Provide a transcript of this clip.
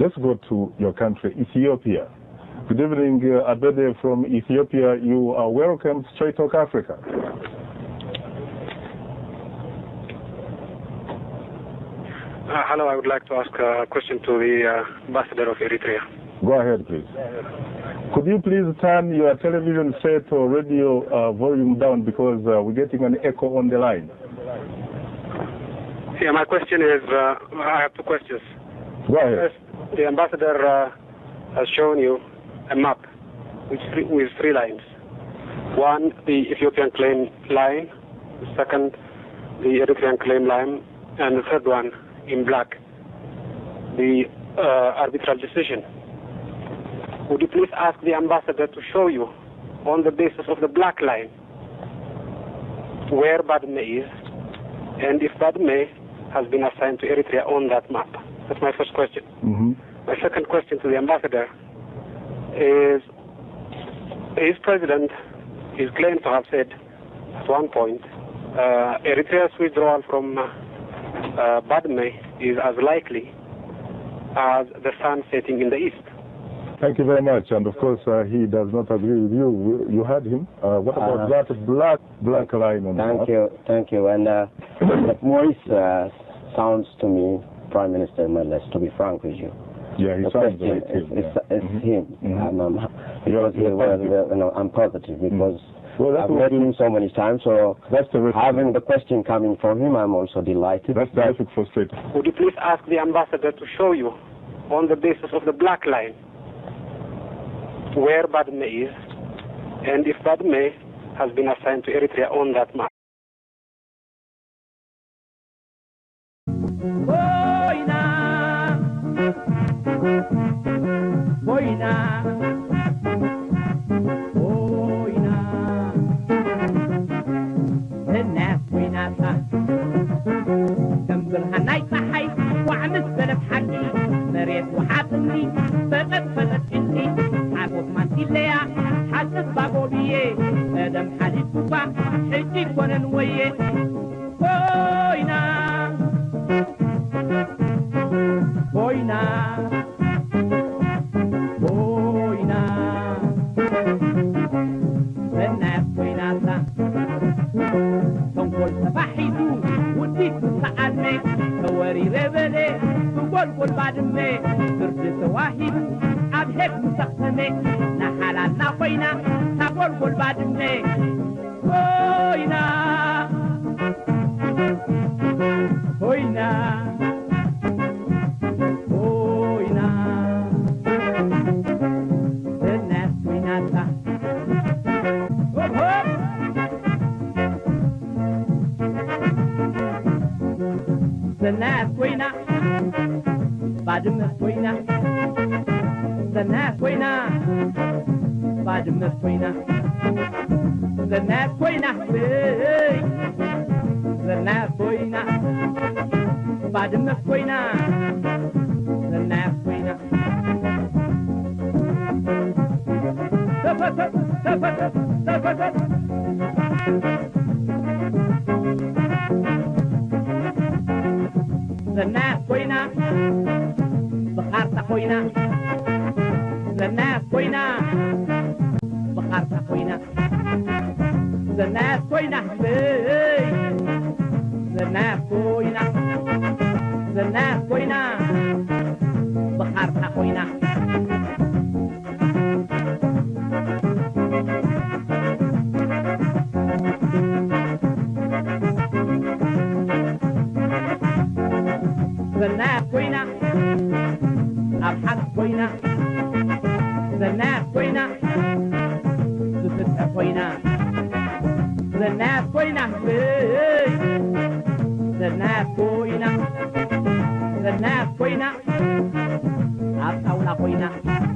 Let's go to your country, Ethiopia. Good evening, Abede from Ethiopia. You are welcome to Straight Talk Africa. Hello, I would like to ask a question to the ambassador of Eritrea. Go ahead, please. Could you please turn your television set or radio volume down because we're getting an echo on the line? Yeah, my question is, I have two questions. Go ahead. First, the ambassador has shown you a map with three lines. One, the Ethiopian claim line. The second, the Eritrean claim line. And the third one, in black, the arbitral decision. Would you please ask the ambassador to show you, on the basis of the black line, where Badme is, and if Badme has been assigned to Eritrea on that map? That's my first question. My second question to the ambassador is, his president is claimed to have said at one point, Eritrea's withdrawal from Badme is as likely as the sun setting in the east. Thank you very much. And of course, he does not agree with you. You heard him. What about that black line on that? Thank you. And that voice sounds to me, Prime Minister Meles, to be frank with you. Yeah, he sounds like him. It's him. Because I'm positive because I've met him so many times. So that's having the question coming from him, I'm also delighted. That's terrific for straight. Would you please ask the ambassador to show you, on the basis of the black line, where Badme is, and if Badme has been assigned to Eritrea on that map? The